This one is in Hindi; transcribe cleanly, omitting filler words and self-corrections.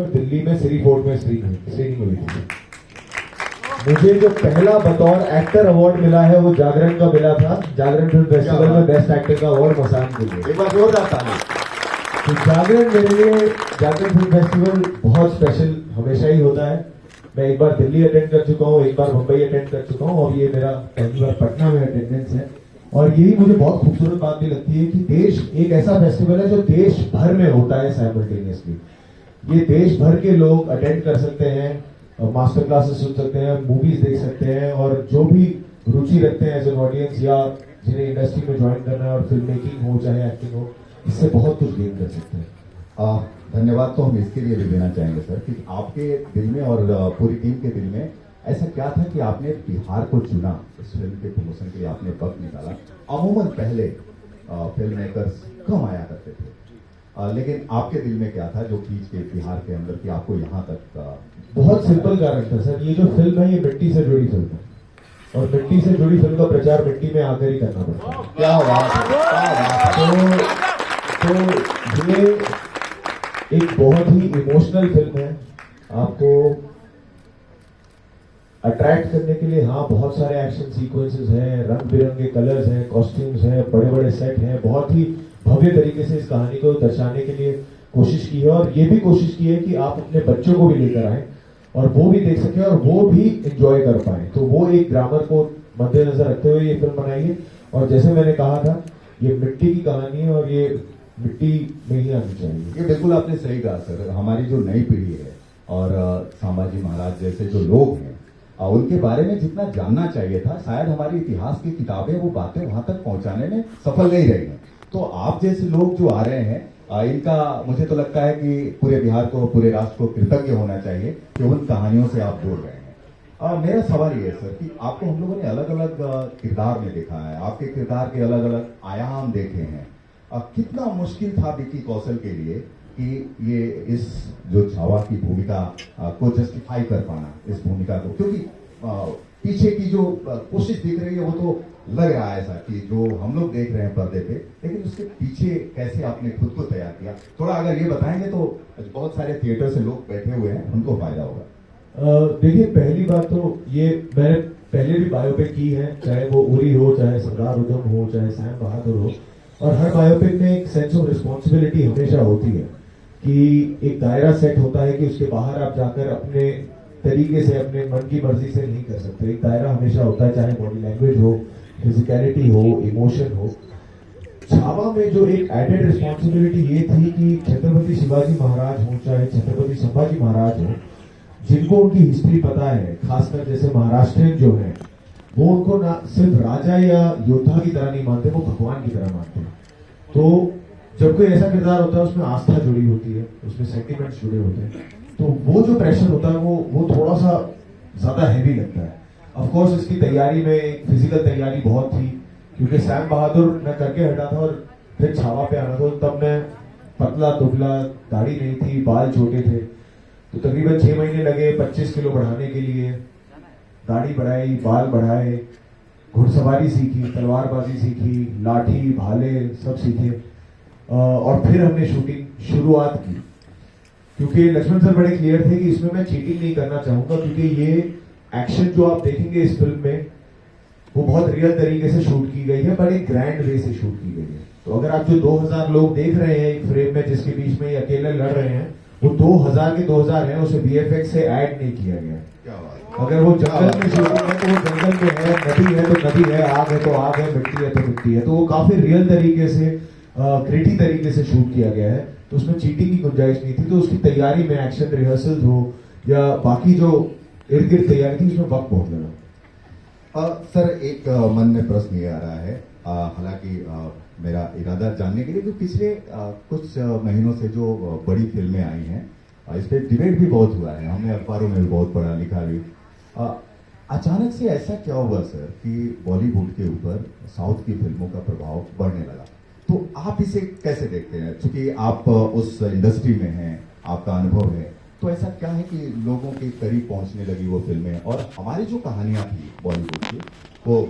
दिल्ली में सिरी फोर्ट में स्क्रीनिंग हुई थी। मुझे जो पहला बतौर एक्टर अवार्ड मिला है वो जागरण का मिला था, जागरण फिल्म फेस्टिवल में बेस्ट एक्टर का अवार्ड मसान के लिए। एक बार जोरदार ताली। तो जागरण मेरे लिए, जागरण फिल्म फेस्टिवल बहुत स्पेशल हमेशा ही होता है। मैं एक बार दिल्ली अटेंड कर चुका हूँ, एक बार मुंबई अटेंड कर चुका हूँ और ये मेरा पहली बार पटना में अटेंडेंस है। और यही मुझे बहुत खूबसूरत बात भी लगती है कि देश एक ऐसा फेस्टिवल है जो देश भर में होता है साइमल्टेनियसली। ये देश भर के लोग अटेंड कर सकते हैं, मास्टर क्लासेस सुन सकते हैं, मूवीज देख सकते हैं और जो भी रुचि रखते हैं एज एन ऑडियंस या जिन्हें इंडस्ट्री में ज्वाइन करना है और फिल्म मेकिंग हो चाहे एक्टिंग हो, इससे बहुत कुछ गेन कर सकते हैं। धन्यवाद तो हम इसके लिए भी देना चाहेंगे सर कि आपके दिल में और पूरी टीम के दिल में ऐसा क्या था कि आपने बिहार को चुना, इस फिल्म के प्रमोशन के लिए आपने वक्त निकाला। अमूमन पहले फिल्म मेकर्स कम आया करते थे, लेकिन आपके दिल में क्या था जो खींच के बिहार के अंदर कि आपको यहाँ तक? बहुत सिंपल कारण था सर, ये जो फिल्म है ये मिट्टी से जुड़ी फिल्म है और मिट्टी से जुड़ी फिल्म का प्रचार मिट्टी में आकर ही करना पड़ता है। क्या बात है। तो ये एक बहुत ही इमोशनल फिल्म है। आपको अट्रैक्ट करने के लिए हाँ बहुत सारे एक्शन सीक्वेंसेस हैं, रंग बिरंगे कलर्स हैं, कॉस्ट्यूम्स हैं, बड़े बड़े सेट हैं, बहुत ही भव्य तरीके से इस कहानी को दर्शाने के लिए कोशिश की है। और ये भी कोशिश की है कि आप अपने बच्चों को भी लेकर आए और वो भी देख सके और वो भी एंजॉय कर पाए। तो वो एक ग्रामर को मद्देनजर रखते हुए ये फिल्म बनाई है। और जैसे मैंने कहा था, ये मिट्टी की कहानी है और ये मिट्टी में ही आनी चाहिए। ये बिल्कुल आपने सही कहा सर। हमारी जो नई पीढ़ी है और संभाजी महाराज जैसे जो लोग हैं, उनके बारे में जितना जानना चाहिए था, शायद हमारी इतिहास की किताबें वो बातें वहां तक पहुंचाने में सफल नहीं रही हैं। तो आप जैसे लोग जो आ रहे हैं, इनका मुझे तो लगता है कि पूरे बिहार को, पूरे राष्ट्र को कृतज्ञ होना चाहिए कि उन कहानियों से आप जोड़ रहे हैं। मेरा सवाल ये है सर कि आपको हम लोगों ने अलग अलग किरदार में देखा है, आपके किरदार के अलग अलग आयाम देखे हैं। कितना मुश्किल था विक्की कौशल के लिए कि ये इस जो छावा की भूमिका को जस्टिफाई कर पाना, इस भूमिका को, क्योंकि पीछे की जो कोशिश दिख रही है वो तो लग रहा है ऐसा कि जो हम लोग देख रहे हैं पर्दे पे, लेकिन उसके पीछे कैसे आपने खुद को तैयार किया, थोड़ा अगर ये बताएंगे तो बहुत सारे थिएटर से लोग बैठे हुए हैं, उनको फायदा होगा। देखिए, पहली बात तो ये मैंने पहले भी बायोपिक की है, चाहे वो उरी हो, चाहे सरदार उधम हो, चाहे सैम बहादुर हो, और हर बायोपिक में एक सेंस ऑफ रिस्पॉन्सिबिलिटी हमेशा होती है कि एक दायरा सेट होता है कि उसके बाहर आप जाकर अपने तरीके से, अपने मन की मर्जी से नहीं कर सकते। एक दायरा हमेशा होता है, चाहे बॉडी लैंग्वेज हो, फिजिकलिटी हो, इमोशन हो। छावा में जो एक एडेड रिस्पॉन्सिबिलिटी ये थी कि छत्रपति शिवाजी महाराज हो, चाहे छत्रपति संभाजी महाराज हो, जिनको उनकी हिस्ट्री पता है, खासकर जैसे महाराष्ट्रियन जो है, वो उनको ना सिर्फ राजा या योद्धा की तरह नहीं मानते, वो भगवान की तरह मानते हैं। तो जब कोई ऐसा किरदार होता है उसमें आस्था जुड़ी होती है, उसमें सेंटिमेंट्स जुड़े होते हैं, तो वो जो प्रेशर होता है वो थोड़ा सा ज्यादा हैवी लगता है। ऑफ कोर्स इसकी तैयारी में फिजिकल तैयारी बहुत थी, क्योंकि सैम बहादुर मैं करके हटा था और फिर छावा पे आना था, तो तब मैं पतला दुबला, दाढ़ी नहीं थी, बाल छोटे थे, तो तकरीबन 6 महीने लगे 25 किलो बढ़ाने के लिए। दाढ़ी बढ़ाई, बाल बढ़ाए, घुड़सवारी सीखी, तलवारबाजी सीखी, लाठी भाले सब सीखे और फिर हमने शूटिंग शुरुआत की। क्योंकि लक्ष्मण सर बड़े क्लियर थे कि इसमें मैं चीटिंग नहीं करना चाहूंगा, क्योंकि ये एक्शन जो आप देखेंगे इस फिल्म में वो बहुत रियल तरीके से शूट की गई है, पर एक ग्रैंड वे से शूट की गई है। तो अगर आप जो 2000 लोग देख रहे हैं एक फ्रेम में, जिसके बीच में ये अकेले लड़ रहे हैं, वो 2000 के 2000 है, उसे वीएफएक्स से ऐड नहीं किया गया। अगर वो जंगल में शूटिंग है तो वो जंगल में है, नदी है तो नदी है, आग है तो आग है, मिट्टी है तो मिट्टी है। तो वो काफी रियल तरीके से, क्रिएटिव तरीके से शूट किया गया है, तो उसमें चीटिंग की गुंजाइश नहीं थी। तो उसकी तैयारी में, एक्शन रिहर्सल हो या बाकी जो इर्द गिर्द तैयारी थी, उसमें वक्त बहुत लगा। सर एक मन में प्रश्न ये आ रहा है, हालांकि मेरा इरादा जानने के लिए कि पिछले कुछ महीनों से जो बड़ी फिल्में आई हैं, इस पर डिबेट भी बहुत हुआ है, हमने अखबारों में भी बहुत पढ़ा लिखा भी। अचानक से ऐसा क्या हुआ सर कि बॉलीवुड के ऊपर साउथ की फिल्मों का प्रभाव बढ़ने लगा? तो आप इसे कैसे देखते हैं, क्योंकि आप उस इंडस्ट्री में हैं, आपका अनुभव है, तो ऐसा क्या है कि लोगों के करीब पहुंचने लगी वो फिल्में, और हमारी जो कहानियां थी बॉलीवुड की वो